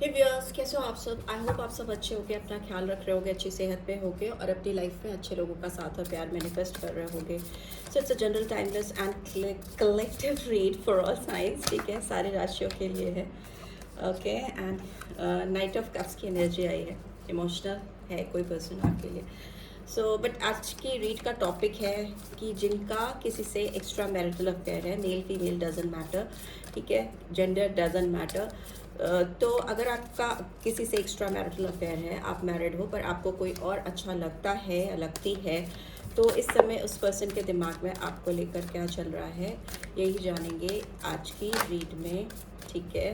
हे viewers, कैसे हो आप सब? आई होप आप सब अच्छे होगे, अपना ख्याल रख रहे होगे, अच्छी सेहत पे होगे और अपनी लाइफ में अच्छे लोगों का साथ और प्यार मैनिफेस्ट कर रहे होगे। So it's a general timeless and collective read for all science. ठीक है, सारे राशियों के लिए है। Okay, and night of cups की एनर्जी आई है। इमोशनल है कोई पर्सन आपके लिए। सो बट आज की रीड का टॉपिक है कि जिनका किसी से एक्स्ट्रा मैरिटल अफेयर है, मेल फीमेल डजेंट मैटर। ठीक है, जेंडर डजेंट मैटर। तो अगर आपका किसी से एक्स्ट्रा मैरिटल अफेयर है, आप मैरिड हो पर आपको कोई और अच्छा लगता है या लगती है, तो इस समय उस पर्सन के दिमाग में आपको लेकर क्या चल रहा है, यही जानेंगे आज की रीड में। ठीक है,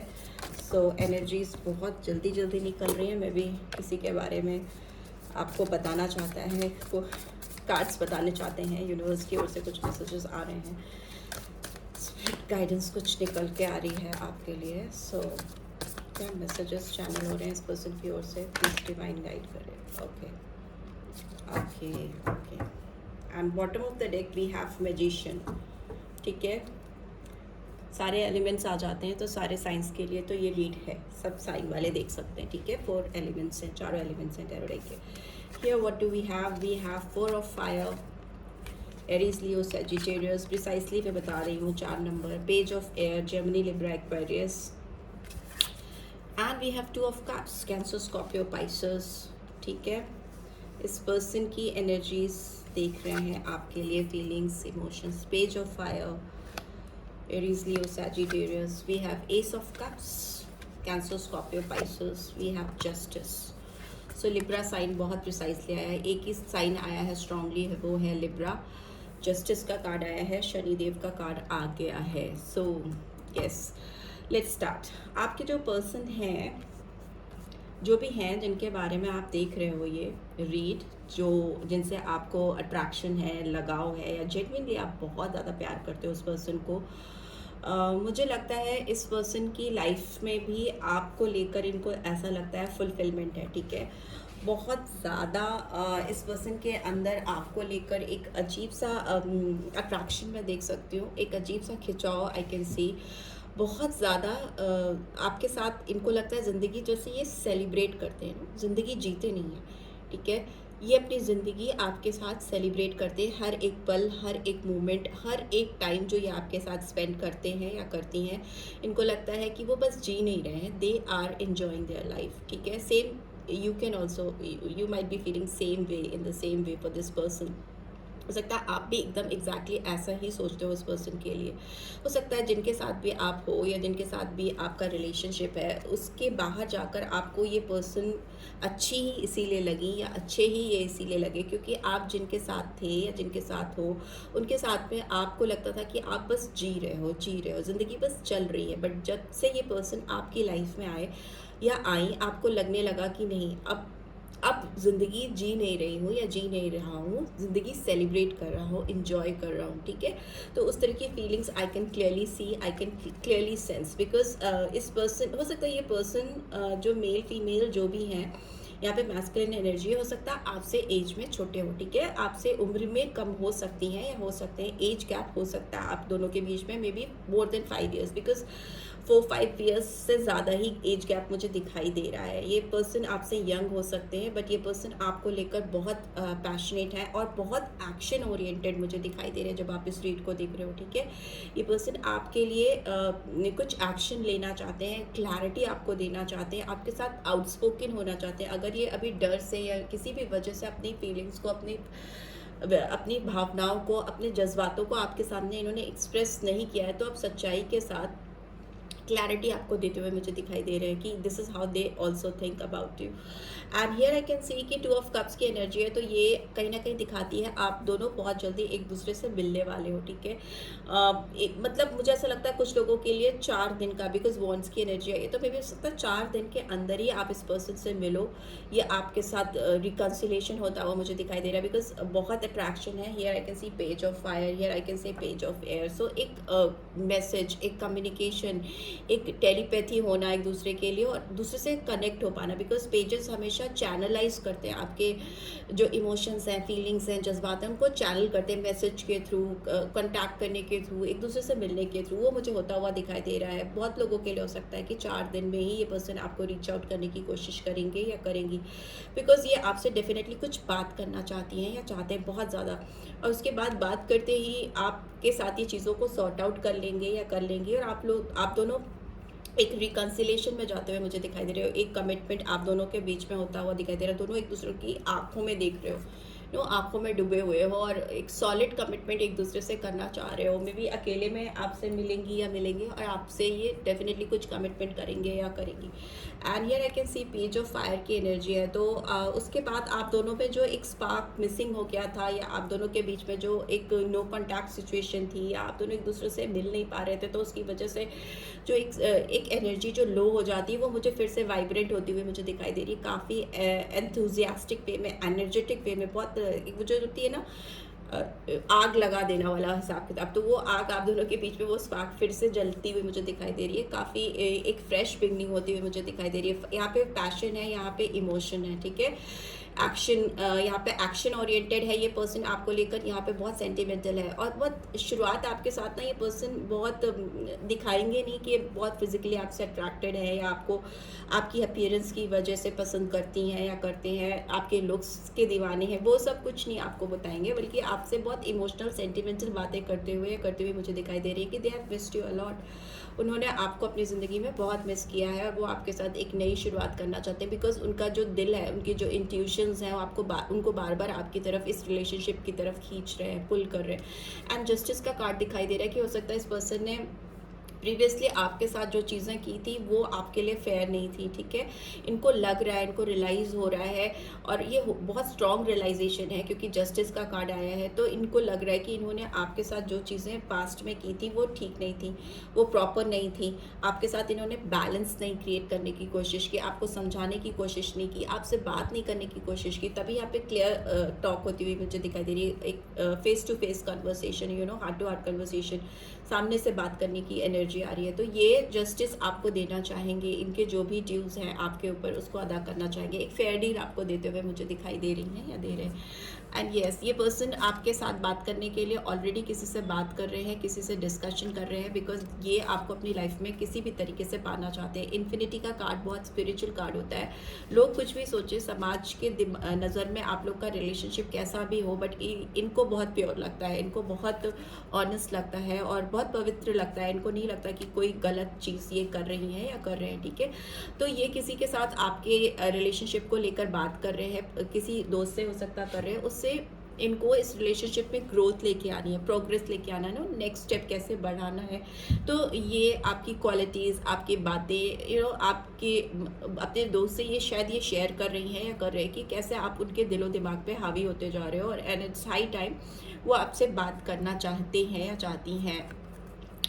सो एनर्जीज बहुत जल्दी जल्दी निकल रही हैं। मैं भी किसी के बारे में आपको बताना चाहता है, को कार्ड्स बताने चाहते हैं, यूनिवर्स की ओर से कुछ मैसेजेस आ रहे हैं, गाइडेंस कुछ निकल के आ रही है आपके लिए। सो क्या मैसेजेस चैनल हो रहे हैं इस पर्सन की ओर से, प्लीज डिवाइन गाइड करें। Okay okay okay, and bottom of the deck we have magician. ठीक है, सारे एलिमेंट्स आ जाते हैं तो सारे साइंस के लिए तो ये रीड है, सब साइन वाले देख सकते हैं। ठीक है, 4 एलिमेंट्स हैं, चारों एलिमेंट्स हैं टैरो डेक के। Here what do we have 4 of fire, Aries Leo Sagittarius, precisely मैं बता रही हूँ 4 number, page of air, Gemini Libra Aquarius, and we have 2 of cups, Cancer Scorpio Pisces. ठीक है, इस पर्सन की एनर्जीज देख रहे हैं आपके लिए, feelings, emotions, page of fire, Aries Leo Sagittarius, we have ace of cups, Cancer Scorpio Pisces, we have Justice. So Libra sign बहुत प्रिसाइसली आया है, एक ही साइन आया है स्ट्रांगली, वो है लिब्रा। जस्टिस का कार्ड आया है, शनिदेव का कार्ड आ गया है। So yes, let's start. आपके जो पर्सन हैं, जो भी हैं जिनके बारे में आप देख रहे हो ये रीड, जो जिनसे आपको अट्रैक्शन है, लगाव है, या जेन्युइनली आप बहुत ज़्यादा प्यार करते हो उस पर्सन को, मुझे लगता है इस पर्सन की लाइफ में भी आपको लेकर इनको ऐसा लगता है फुलफिलमेंट है। ठीक है, बहुत ज़्यादा इस पर्सन के अंदर आपको लेकर एक अजीब सा अट्रैक्शन मैं देख सकती हूँ, एक अजीब सा खिंचाव आई कैन सी। बहुत ज़्यादा आपके साथ इनको लगता है ज़िंदगी जैसे ये सेलिब्रेट करते हैं ना, ज़िंदगी जीते नहीं हैं। ठीक है, ये अपनी ज़िंदगी आपके साथ सेलिब्रेट करते हैं, हर एक पल, हर एक मोमेंट, हर एक टाइम जो ये आपके साथ स्पेंड करते हैं या करती हैं, इनको लगता है कि वो बस जी नहीं रहे हैं, they are enjoying their life. ठीक है, same you can also, you might be feeling same way, in the same way for this person। हो सकता है आप भी एकदम एग्जैक्टली ऐसा ही सोचते हो उस पर्सन के लिए। हो सकता है जिनके साथ भी आप हो या जिनके साथ भी आपका रिलेशनशिप है, उसके बाहर जाकर आपको ये पर्सन अच्छी ही इसीलिए लगी या अच्छे ही ये इसीलिए लगे क्योंकि आप जिनके साथ थे या जिनके साथ हो, उनके साथ में आपको लगता था कि आप बस जी रहे हो, ज़िंदगी बस चल रही है। बट जब से ये पर्सन आपकी लाइफ में आए या आई, आपको लगने लगा कि नहीं, अब ज़िंदगी जी नहीं रही हूँ या जी नहीं रहा हूँ, ज़िंदगी सेलिब्रेट कर रहा हूँ, इंजॉय कर रहा हूँ। ठीक है, तो उस तरह की feelings I can clearly see, I can clearly sense, because इस पर्सन, हो सकता है ये पर्सन जो मेल फीमेल जो भी हैं, यहाँ पे मैस्कुलिन एनर्जी हो सकता है आपसे एज में छोटे हो। ठीक है, आपसे उम्र में कम हो सकती हैं या हो सकते हैं, एज गैप हो सकता है आप दोनों के बीच में, may be more than 5 years, because 4-5 years से ज़्यादा ही एज गैप मुझे दिखाई दे रहा है। ये पर्सन आपसे यंग हो सकते हैं बट ये पर्सन आपको लेकर बहुत पैशनेट है और बहुत एक्शन ओरिएंटेड मुझे दिखाई दे रहे हैं जब आप इस रीड को देख रहे हो। ठीक है, ये पर्सन आपके लिए कुछ एक्शन लेना चाहते हैं, क्लैरिटी आपको देना चाहते हैं, आपके साथ आउटस्पोकन होना चाहते हैं। अगर ये अभी डर से या किसी भी वजह से अपनी फीलिंग्स को, अपनी भावनाओं को, अपने जज्बातों को आपके सामने इन्होंने एक्सप्रेस नहीं किया है, तो आप सच्चाई के साथ क्लैरिटी आपको देते हुए मुझे दिखाई दे रहे हैं कि this is how they also think about you. And here I can सी कि 2 ऑफ कप्स की एनर्जी है, तो ये कहीं ना कहीं दिखाती है आप दोनों बहुत जल्दी एक दूसरे से मिलने वाले हो। ठीक है, मतलब मुझे ऐसा लगता है कुछ लोगों के लिए 4 दिन का, बिकॉज वॉन्ड्स की एनर्जी है, तो मे बी हो सकता है 4 दिन के अंदर ही आप इस पर्सन से मिलो या आपके साथ रिकन्सिलेशन होता हुआ मुझे दिखाई दे रहा है, बिकॉज बहुत अट्रैक्शन है। Here I can see page of fire, here I can see page of air. So एक मैसेज, एक कम्युनिकेशन, एक टेलीपैथी होना एक दूसरे के लिए और दूसरे से कनेक्ट हो पाना, बिकॉज पेजेस हमेशा चैनलाइज करते हैं आपके जो इमोशंस हैं, फीलिंग्स हैं, जज्बात हैं, उनको चैनल करते हैं मैसेज के थ्रू, कॉन्टैक्ट करने के थ्रू, एक दूसरे से मिलने के थ्रू। वो मुझे होता हुआ दिखाई दे रहा है। बहुत लोगों के लिए हो सकता है कि 4 दिन में ही ये पर्सन आपको रीच आउट करने की कोशिश करेंगे या करेंगी, बिकॉज ये आपसे डेफिनेटली कुछ बात करना चाहती हैं या चाहते हैं बहुत ज़्यादा, और उसके बाद बात करते ही आपके साथ ये चीज़ों को सॉर्ट आउट कर लेंगे या कर लेंगी, और आप दोनों एक रिकन्सिलेशन में जाते हुए मुझे दिखाई दे रहे हो। एक कमिटमेंट आप दोनों के बीच में होता हुआ दिखाई दे रहा है। दोनों एक दूसरे की आंखों में देख रहे हो, आंखों में डूबे हुए हो, और एक सॉलिड कमिटमेंट एक दूसरे से करना चाह रहे हो। मे बी अकेले में आपसे मिलेंगी या मिलेंगे, और आपसे ये डेफिनेटली कुछ कमिटमेंट करेंगे या करेंगी। And here I can see page of fire की एनर्जी है। तो उसके बाद आप दोनों में जो एक स्पार्क मिसिंग हो गया था, या आप दोनों के बीच में जो एक नो कॉन्टैक्ट सिचुएशन थी, या आप दोनों एक दूसरे से मिल नहीं पा रहे थे, तो उसकी वजह से जो एक एनर्जी जो लो हो जाती है, वो मुझे फिर से वाइब्रेट होती हुई मुझे दिखाई दे रही है। काफ़ी एंथुजियास्टिक वे में, एनर्जेटिक वे में, बहुत वो जो होती है ना आग लगा देना वाला हिसाब किताब, तो वो आग आप दोनों के बीच में वो स्पार्क फिर से जलती हुई मुझे दिखाई दे रही है। काफ़ी एक फ्रेश बिगनिंग होती हुई मुझे दिखाई दे रही है। यहाँ पे पैशन है, यहाँ पे इमोशन है, ठीक है। एक्शन, यहाँ पे एक्शन ओरिएंटेड है ये पर्सन आपको लेकर, यहाँ पे बहुत सेंटिमेंटल है, और बहुत शुरुआत आपके साथ ना ये पर्सन बहुत दिखाएंगे नहीं कि ये बहुत फिजिकली आपसे अट्रैक्टेड है, या आपको आपकी अपीयरेंस की वजह से पसंद करती हैं या करते हैं, आपके लुक्स के दीवाने हैं, वो सब कुछ नहीं आपको बताएंगे, बल्कि आपसे बहुत इमोशनल सेंटिमेंटल बातें करते हुए मुझे दिखाई दे रही है कि they have missed you a lot. उन्होंने आपको अपनी ज़िंदगी में बहुत मिस किया है, और वो आपके साथ एक नई शुरुआत करना चाहते हैं, बिकॉज उनका जो दिल है, उनकी जो इंट्यूशंस हैं, वो उनको बार बार आपकी तरफ, इस रिलेशनशिप की तरफ खींच रहे हैं, पुल कर रहे हैं। एंड जस्टिस का कार्ड दिखाई दे रहा है कि हो सकता है इस पर्सन ने प्रीवियसली आपके साथ जो चीज़ें की थी वो आपके लिए फेयर नहीं थी, ठीक है। इनको लग रहा है, इनको रियलाइज़ हो रहा है, और ये बहुत स्ट्रॉन्ग रियलाइजेशन है, क्योंकि जस्टिस का कार्ड आया है। तो इनको लग रहा है कि इन्होंने आपके साथ जो चीज़ें पास्ट में की थी वो ठीक नहीं थी, वो प्रॉपर नहीं थी। आपके साथ इन्होंने बैलेंस नहीं क्रिएट करने की कोशिश की, आपको समझाने की कोशिश नहीं की, आपसे बात नहीं करने की कोशिश की। तभी यहाँ पे क्लियर टॉक होती हुई मुझे दिखाई दे रही है, एक face to face conversation, heart to heart conversation, सामने से बात करने की एनर्जी आ रही है। तो ये जस्टिस आपको देना चाहेंगे, इनके जो भी ड्यूज़ हैं आपके ऊपर उसको अदा करना चाहेंगे। एक फेयर डील आपको देते हुए मुझे दिखाई दे रही हैं या दे रहे हैं। एंड येस, ये पर्सन आपके साथ बात करने के लिए ऑलरेडी किसी से बात कर रहे हैं, किसी से डिस्कशन कर रहे हैं, बिकॉज ये आपको अपनी लाइफ में किसी भी तरीके से पाना चाहते हैं। इन्फिनिटी का कार्ड बहुत स्पिरिचुअल कार्ड होता है। लोग कुछ भी सोचे, समाज के नज़र में आप लोग का रिलेशनशिप कैसा भी हो, बट इनको बहुत प्योर लगता है, इनको बहुत ऑनेस्ट लगता है और बहुत पवित्र लगता है। इनको नहीं लगता कि कोई गलत चीज़ ये कर रही है या कर रहे हैं, ठीक है। तो ये किसी के साथ आपके रिलेशनशिप को लेकर बात कर रहे हैं, किसी दोस्त से हो सकता कर रहे हैं, उससे इनको इस रिलेशनशिप में ग्रोथ लेके आनी है, प्रोग्रेस लेके आना है ना, नेक्स्ट स्टेप कैसे बढ़ाना है। तो ये आपकी क्वालिटीज़, आपकी बातें, आपके अपने दोस्त से ये शायद ये शेयर कर रही हैं या कर रहे हैं कि कैसे आप उनके दिलो दिमाग पे हावी होते जा रहे हो, और एंड इट्स हाई टाइम वो आपसे बात करना चाहते हैं या चाहती हैं।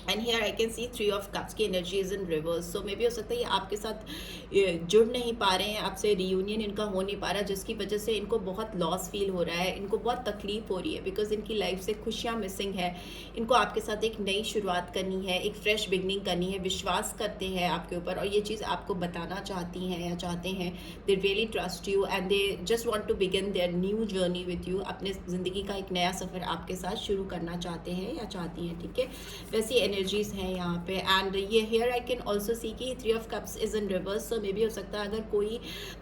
And here I can see 3 of cups की energy is in reverse. So maybe हो सकता है ये आपके साथ जुड़ नहीं पा रहे हैं, आपसे रीयूनियन इनका हो नहीं पा रहा, जिसकी वजह से इनको बहुत लॉस फील हो रहा है, इनको बहुत तकलीफ हो रही है, बिकॉज इनकी लाइफ से खुशियाँ मिसिंग है। इनको आपके साथ एक नई शुरुआत करनी है, एक फ्रेश बिगनिंग करनी है, विश्वास करते हैं आपके ऊपर, और ये चीज़ आपको बताना चाहती हैं या चाहते हैं। They really trust you and they just want to begin their new journey with you. अपने ज़िंदगी का एक नया सफ़र आपके साथ शुरू करना चाहते हैं या चाहती हैं, ठीक है। वैसी एनर्जीज हैं यहाँ पे। एंड ये here I can also see कि 3 of cups is in reverse. So maybe हो सकता है अगर कोई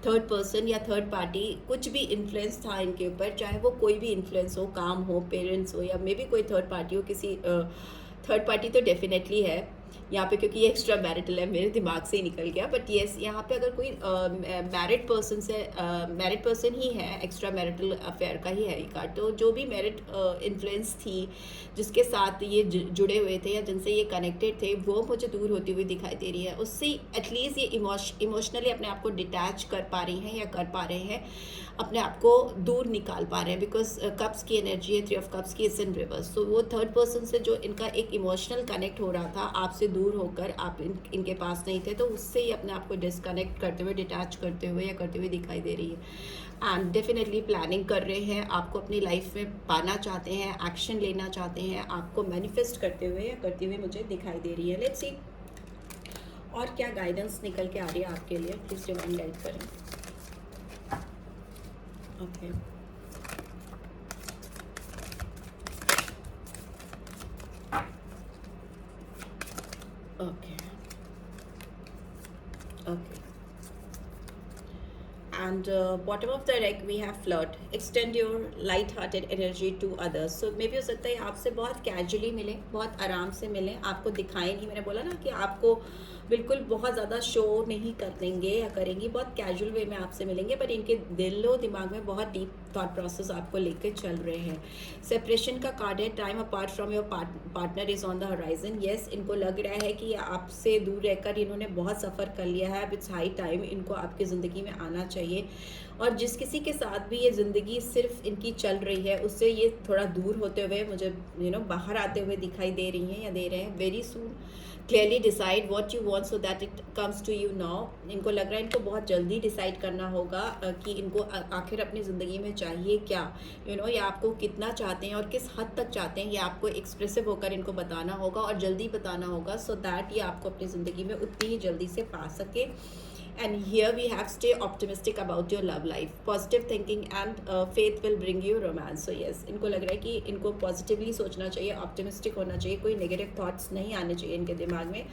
थर्ड पर्सन या थर्ड पार्टी कुछ भी इन्फ्लुएंस था इनके ऊपर, चाहे वो कोई भी इन्फ्लुएंस हो, काम हो, पेरेंट्स हो, या मे बी कोई थर्ड पार्टी हो, किसी थर्ड पार्टी तो डेफिनेटली है यहाँ पे, क्योंकि ये एक्स्ट्रा मैरिटल है, मेरे दिमाग से ही निकल गया। बट येस, यहाँ पे अगर कोई मैरिड पर्सन से, मैरिड पर्सन ही है, एक्स्ट्रा मैरिटल अफेयर का ही है ये कार्ड, तो जो भी मैरिड इन्फ्लुएंस थी, जिसके साथ ये जुड़े हुए थे या जिनसे ये कनेक्टेड थे, वो मुझे दूर होती हुई दिखाई दे रही है। उससे एटलीस्ट ये इमोशनली अपने आप को डिटैच कर पा रही हैं या कर पा रहे हैं, अपने आप को दूर निकाल पा रहे हैं, बिकॉज कप्स की एनर्जी है 3 ऑफ कप्स की, इज इन रिवर्स। तो वो थर्ड पर्सन से जो इनका एक इमोशनल कनेक्ट हो रहा था, आपसे दूर होकर आप इनके पास नहीं थे, तो उससे ही अपने आप को डिस्कनेक्ट करते हुए, डिटैच करते हुए या करते हुए दिखाई दे रही है। एंड डेफिनेटली प्लानिंग कर रहे हैं, आपको अपनी लाइफ में पाना चाहते हैं, एक्शन लेना चाहते हैं, आपको मैनिफेस्ट करते हुए या करते हुए मुझे दिखाई दे रही है। लेट्स सी और क्या गाइडेंस निकल के आ रही है आपके लिए, प्लीज डिवाइन गाइड करें। Okay okay okay and bottom of the deck we have flirt, extend your light hearted energy to others. So maybe हो सकता है आपसे बहुत कैजुअली मिले, बहुत आराम से मिले, आपको दिखाए नहीं, मैंने बोला ना कि आपको बिल्कुल बहुत ज़्यादा शो नहीं कर देंगे या करेंगी, बहुत कैजुअल वे में आपसे मिलेंगे, पर इनके दिलो दिमाग में बहुत डीप थॉट प्रोसेस आपको लेकर चल रहे हैं। सेपरेशन का कार्ड है, time apart from your partner is on the horizon. Yes, इनको लग रहा है कि आपसे दूर रहकर इन्होंने बहुत सफ़र कर लिया है, अब इट्स हाई टाइम इनको आपकी ज़िंदगी में आना चाहिए। और जिस किसी के साथ भी ये ज़िंदगी सिर्फ इनकी चल रही है, उससे ये थोड़ा दूर होते हुए मुझे बाहर आते हुए दिखाई दे रही हैं या दे रहे हैं। Very soon clearly decide what you want so that it comes to you now. इनको लग रहा है इनको बहुत जल्दी डिसाइड करना होगा कि इनको आखिर अपनी ज़िंदगी में चाहिए क्या, या आपको कितना चाहते हैं और किस हद तक चाहते हैं, ये आपको एक्सप्रेसिव होकर इनको बताना होगा और जल्दी बताना होगा, सो दैट ये आपको अपनी ज़िंदगी में उतनी ही जल्दी से पा सके। And here we have stay optimistic about your love life, positive thinking and faith will bring you romance. So yes, इनको लग रहा है कि इनको पॉजिटिवली सोचना चाहिए, ऑप्टिमिस्टिक होना चाहिए, कोई नेगेटिव थॉट्स नहीं आने चाहिए इनके दिमाग में,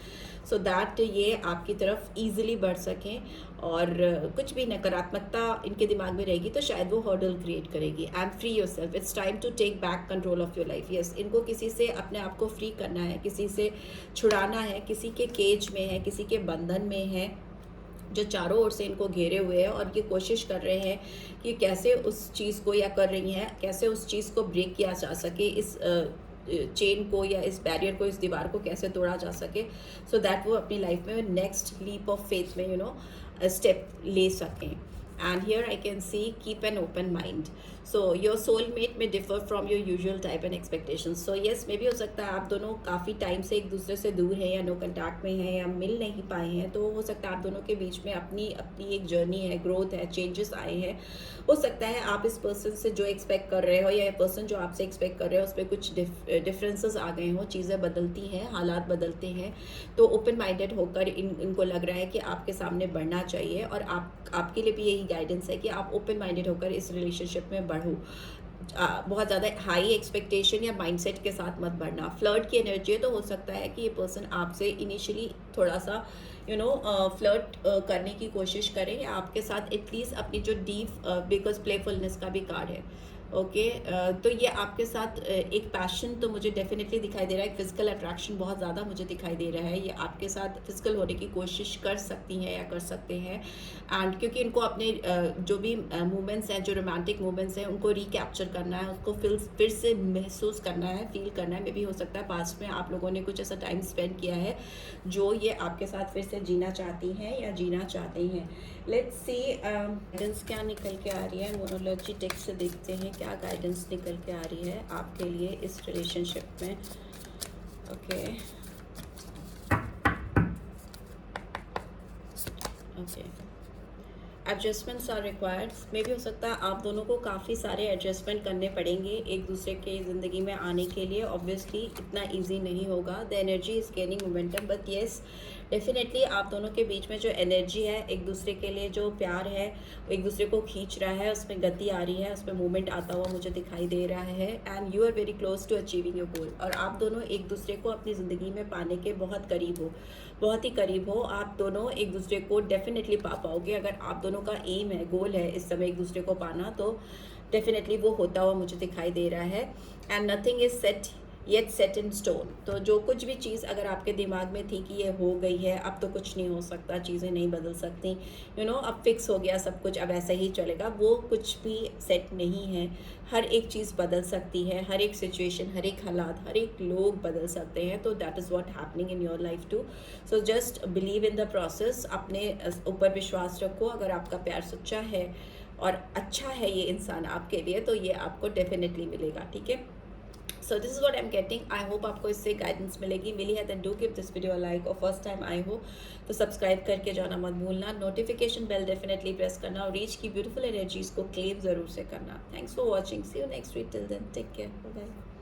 सो दैट ये आपकी तरफ ईजिली बढ़ सकें। और कुछ भी नकारात्मकता इनके दिमाग में रहेगी तो शायद वो हर्डल क्रिएट करेगी। And free yourself, it's time to take back control of your life. Yes, इनको किसी से अपने आप को फ्री करना है, किसी से छुड़ाना है, किसी के केज में है, किसी के बंधन में है जो चारों ओर से इनको घेरे हुए हैं, और ये कोशिश कर रहे हैं कि कैसे उस चीज़ को, या कर रही हैं कैसे उस चीज़ को ब्रेक किया जा सके, इस चेन को या इस बैरियर को, इस दीवार को कैसे तोड़ा जा सके, सो दैट वो अपनी लाइफ में नेक्स्ट लीप ऑफ फेथ में स्टेप ले सकें। And here I can see keep an open mind. So your soulmate may differ from your usual type and expectations. So yes, maybe हो सकता है आप दोनों काफ़ी टाइम से एक दूसरे से दूर हैं या नो कंटैक्ट में हैं या मिल नहीं पाए हैं, तो हो सकता है आप दोनों के बीच में अपनी एक जर्नी है, ग्रोथ है, चेंजेस आए हैं। हो सकता है आप इस पर्सन से जो एक्सपेक्ट कर रहे हो या पर्सन जो आपसे एक्सपेक्ट कर रहे हो उस पर कुछ डिफरेंसेस आ गए हो, चीज़ें बदलती हैं, हालात बदलते हैं, तो ओपन माइंडेड होकर इनको लग रहा है कि आपके सामने बढ़ना चाहिए। और आपके लिए भी यही गाइडेंस है कि आप ओपन माइंडेड होकर इस रिलेशनशिप में बढ़ो, बहुत ज़्यादा हाई एक्सपेक्टेशन या माइंडसेट के साथ मत बढ़ना। फ्लर्ट की एनर्जी है तो हो सकता है कि ये पर्सन आपसे इनिशियली थोड़ा सा फ्लर्ट करने की कोशिश करें, या आपके साथ एटलीस्ट अपनी जो डीप, बिकॉज प्लेफुलनेस का भी कार्ड है, ओके तो ये आपके साथ एक पैशन तो मुझे डेफिनेटली दिखाई दे रहा है, फिजिकल अट्रैक्शन बहुत ज़्यादा मुझे दिखाई दे रहा है, ये आपके साथ फिजिकल होने की कोशिश कर सकती हैं या कर सकते हैं। एंड क्योंकि इनको अपने जो भी मूवमेंट्स हैं, जो रोमांटिक मूवमेंट्स हैं, उनको रिकैप्चर करना है, उसको फिर से महसूस करना है, फील करना है। मे भी हो सकता है पास्ट में आप लोगों ने कुछ ऐसा टाइम स्पेंड किया है जो ये आपके साथ फिर से जीना चाहती हैं या जीना चाहते हैं। लेट्स सी गाइडेंस क्या निकल के आ रही है, मोनोलॉजी टेक्स्ट से देखते हैं क्या गाइडेंस निकल के आ रही है आपके लिए इस रिलेशनशिप में। Okay okay, adjustments are required. मे भी हो सकता है आप दोनों को काफ़ी सारे एडजस्टमेंट करने पड़ेंगे एक दूसरे के ज़िंदगी में आने के लिए। ऑब्वियसली इतना इजी नहीं होगा, the energy is gaining momentum, but yes definitely आप दोनों के बीच में जो एनर्जी है, एक दूसरे के लिए जो प्यार है, एक दूसरे को खींच रहा है, उसमें गति आ रही है, उसमें मूवमेंट आता हुआ मुझे दिखाई दे रहा है। And you are very close to achieving your goal, और आप दोनों एक दूसरे को अपनी ज़िंदगी में पाने के बहुत करीब हो, बहुत ही करीब हो। आप दोनों एक दूसरे को डेफिनेटली पा पाओगे। अगर आप दोनों का एम है, गोल है इस समय एक दूसरे को पाना, तो डेफिनेटली वो होता हुआ मुझे दिखाई दे रहा है। And nothing is set yet set in stone, तो जो कुछ भी चीज़ अगर आपके दिमाग में थी कि ये हो गई है, अब तो कुछ नहीं हो सकता, चीज़ें नहीं बदल सकती, अब फिक्स हो गया सब कुछ, अब ऐसा ही चलेगा, वो कुछ भी सेट नहीं है। हर एक चीज़ बदल सकती है, हर एक सिचुएशन, हर एक हालात, हर एक लोग बदल सकते हैं। तो that is what happening in your life too. So just believe in the process, अपने ऊपर विश्वास रखो। अगर आपका प्यार सच्चा है और अच्छा है ये इंसान आपके लिए, तो ये आपको डेफिनेटली मिलेगा, ठीक है। So this is what I am getting. I hope आपको इससे गाइडेंस मिलेगी, मिली है, then do give this video a like, और फर्स्ट टाइम आई हो तो सब्सक्राइब करके जाना मत भूलना, नोटिफिकेशन बेल डेफिनेटली प्रेस करना, और रीच की ब्यूटीफुल एनर्जीज को क्लेम ज़रूर से करना। Thanks for watching, see you next week, till then take care, bye bye.